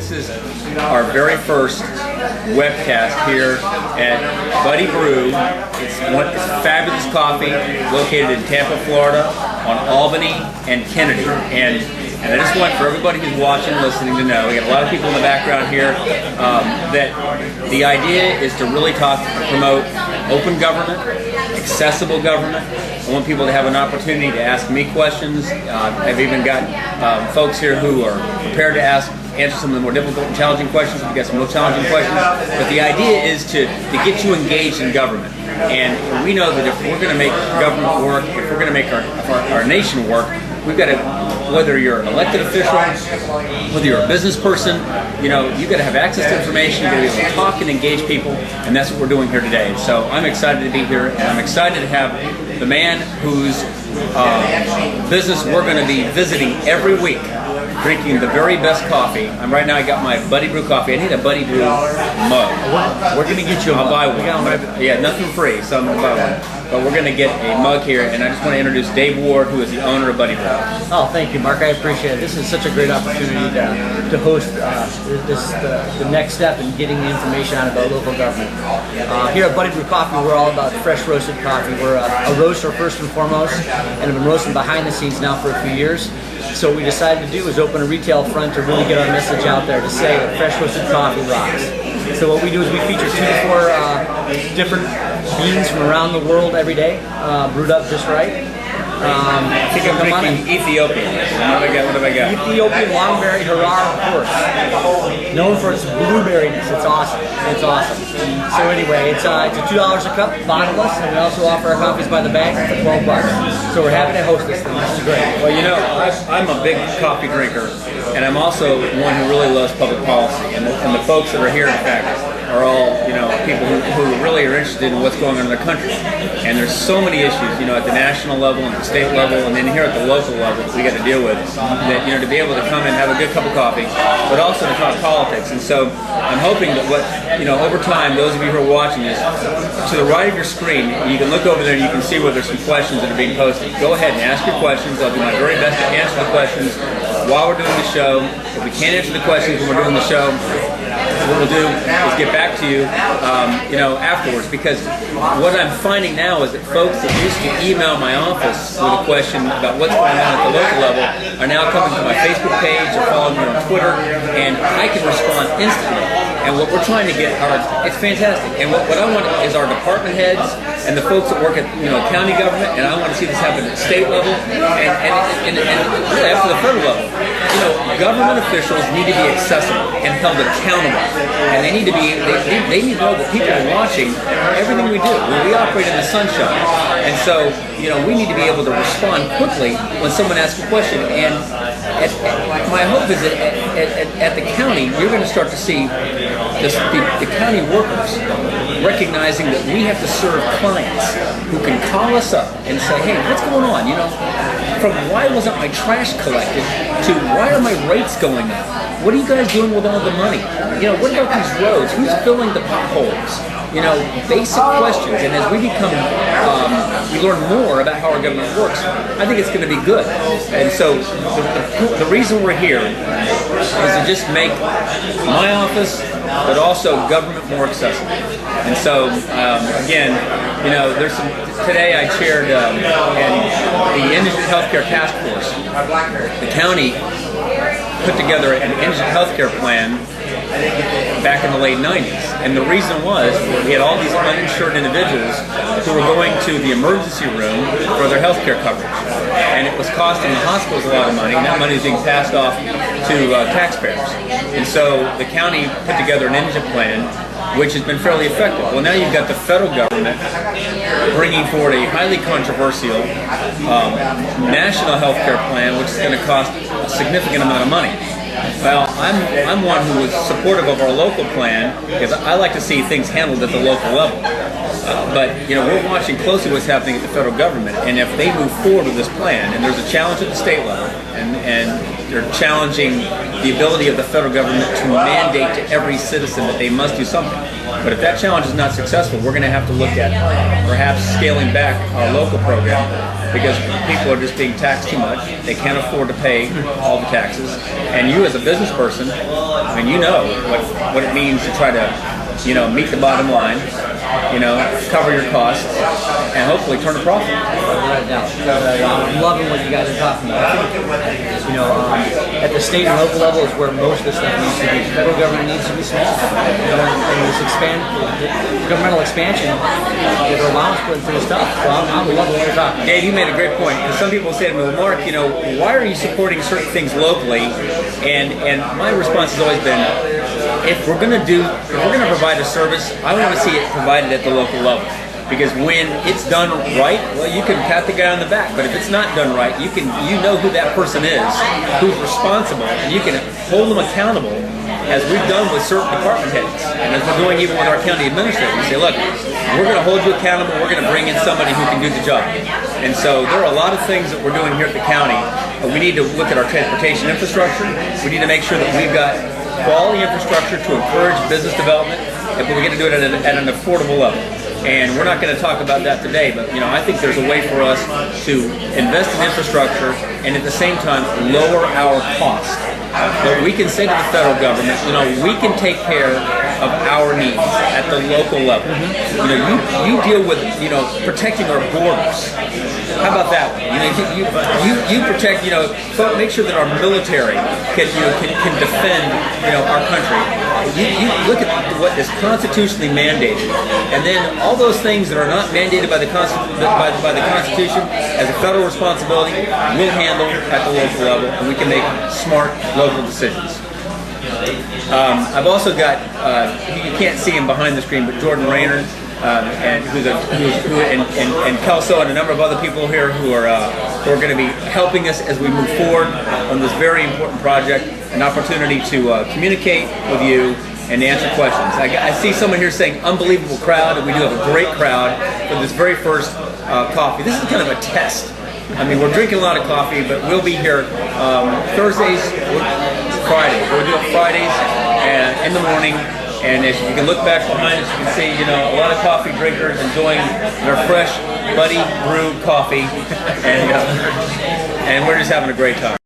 This is our very first webcast here at Buddy Brew. It's fabulous coffee located in Tampa, Florida, on Albany and Kennedy. And I just want for everybody who's watching, listening to know, we got a lot of people in the background here, that the idea is to really promote open government, accessible government. I want people to have an opportunity to ask me questions. I've even got folks here who are prepared to answer some of the more difficult and challenging questions. We've got some real challenging questions. But the idea is to get you engaged in government. And we know that if we're going to make government work, if we're going to make our nation work, we've got to, whether you're an elected official, whether you're a business person, you got to have access to information, you got to be able to talk and engage people, and that's what we're doing here today. So I'm excited to be here, and I'm excited to have the man whose business we're going to be visiting every week, drinking the very best coffee. Right now I got my Buddy Brew coffee. I need a Buddy Brew mug. We're going to get you a mug. I'll buy one. Yeah, nothing free, so I'm going to buy one. But we're going to get a mug here, and I just want to introduce Dave Ward, who is the owner of Buddy Brew. Oh, thank you, Mark. I appreciate it. This is such a great opportunity to host the next step in getting the information out about local government. Here at Buddy Brew Coffee, we're all about fresh roasted coffee. We're a roaster first and foremost, and have been roasting behind the scenes now for a few years. So what we decided to do is open a retail front to really get our message out there, to say that fresh roasted coffee rocks. So what we do is we feature 2 to 4 different beans from around the world every day, brewed up just right. I think I'm drinking Ethiopian. What have I got? Ethiopian Longberry Harar horse. Known for its blueberryness. It's awesome. It's awesome. So anyway, it's $2 a cup, bottomless, and we also offer our coffees by the bag for $12. So we're happy to host this thing. This is great. Well, I'm a big coffee drinker, and I'm also one who really loves public policy. And the folks that are here, in fact, are all people who really are interested in what's going on in their country. And there's so many issues, at the national level and the state level, and then here at the local level that we got to deal with. That to be able to come and have a good cup of coffee, but also to talk politics. And so I'm hoping that over time, those of you who are watching this, to the right of your screen, you can look over there and you can see where there's some questions that are being posted. Go ahead and ask your questions. I'll do my very best to answer the questions while we're doing the show. If we can't answer the questions when we're doing the show, what we'll do is get back to you, afterwards. Because what I'm finding now is that folks that used to email my office with a question about what's going on at the local level are now coming to my Facebook page or following me on Twitter, and I can respond instantly. And what we're trying to get it's fantastic. And what I want is our department heads and the folks that work at county government, and I want to see this happen at state level and really up to the federal level. Government officials need to be accessible and held accountable, and they need to know that people are watching everything we do. We operate in the sunshine, and so we need to be able to respond quickly when someone asks a question. And my hope is that at the county, you're going to start to see the county workers recognizing that we have to serve clients who can call us up and say, hey, what's going on? From why wasn't my trash collected to why are my rates going up? What are you guys doing with all the money? What about these roads? Who's filling the potholes? Basic questions. And as we we learn more about how our government works, I think it's going to be good. And so the reason we're here is to just make my office, but also government more accessible. And so, again, there's today I chaired the Indigent Healthcare Task Force. The county put together an indigent healthcare plan back in the late 90s. And the reason was we had all these uninsured individuals who were going to the emergency room for their health care coverage. And it was costing the hospitals a lot of money, and that money is being passed off to taxpayers. And so the county put together an indigent plan, which has been fairly effective. Well, now you've got the federal government bringing forward a highly controversial national health care plan, which is going to cost a significant amount of money. Well, I'm one who is supportive of our local plan because I like to see things handled at the local level. But we're watching closely what's happening at the federal government, and if they move forward with this plan, and there's a challenge at the state level, and they're challenging the ability of the federal government to mandate to every citizen that they must do something. But if that challenge is not successful, we're going to have to look at perhaps scaling back our local program because people are just being taxed too much. They can't afford to pay all the taxes. And you as a business person, I mean, you know what it means to try to, meet the bottom line, cover your costs, and hopefully turn a profit. Right now, I'm loving what you guys are talking about. At the state and local level is where most of this stuff needs to be. The federal government needs to be small. And this governmental expansion is allowing us to put through stuff. So I'm loving what you're talking about. Dave, you made a great point. Because some people say to me, well, Mark, why are you supporting certain things locally? And my response has always been, if we're going to provide a service, I want to see it provided at the local level. Because when it's done right, well, you can pat the guy on the back. But if it's not done right, you know who that person is, who's responsible, and you can hold them accountable, as we've done with certain department heads, and as we're doing even with our county administrator. We say, look, we're going to hold you accountable. We're going to bring in somebody who can do the job. And so there are a lot of things that we're doing here at the county. We need to look at our transportation infrastructure. We need to make sure that we've got quality infrastructure to encourage business development, but we're going to do it at an affordable level. And we're not going to talk about that today, but I think there's a way for us to invest in infrastructure and at the same time lower our cost. But we can say to the federal government, we can take care of our needs at the local level. You deal with protecting our borders. How about that one? You protect, make sure that our military can defend our country. You look at what is constitutionally mandated, and then all those things that are not mandated by the Constitution as a federal responsibility, we'll handle at the local level, and we can make smart local decisions. I've also got, you can't see him behind the screen, but Jordan Rayner, and Kelso and a number of other people here who are going to be helping us as we move forward on this very important project, an opportunity to communicate with you and answer questions. I see someone here saying unbelievable crowd, and we do have a great crowd for this very first coffee. This is kind of a test. I mean, we're drinking a lot of coffee, but we'll be here Thursdays, Fridays. We'll do it Fridays and in the morning. And as you can look back behind us, you can see, a lot of coffee drinkers enjoying their fresh, buddy brewed coffee, and we're just having a great time.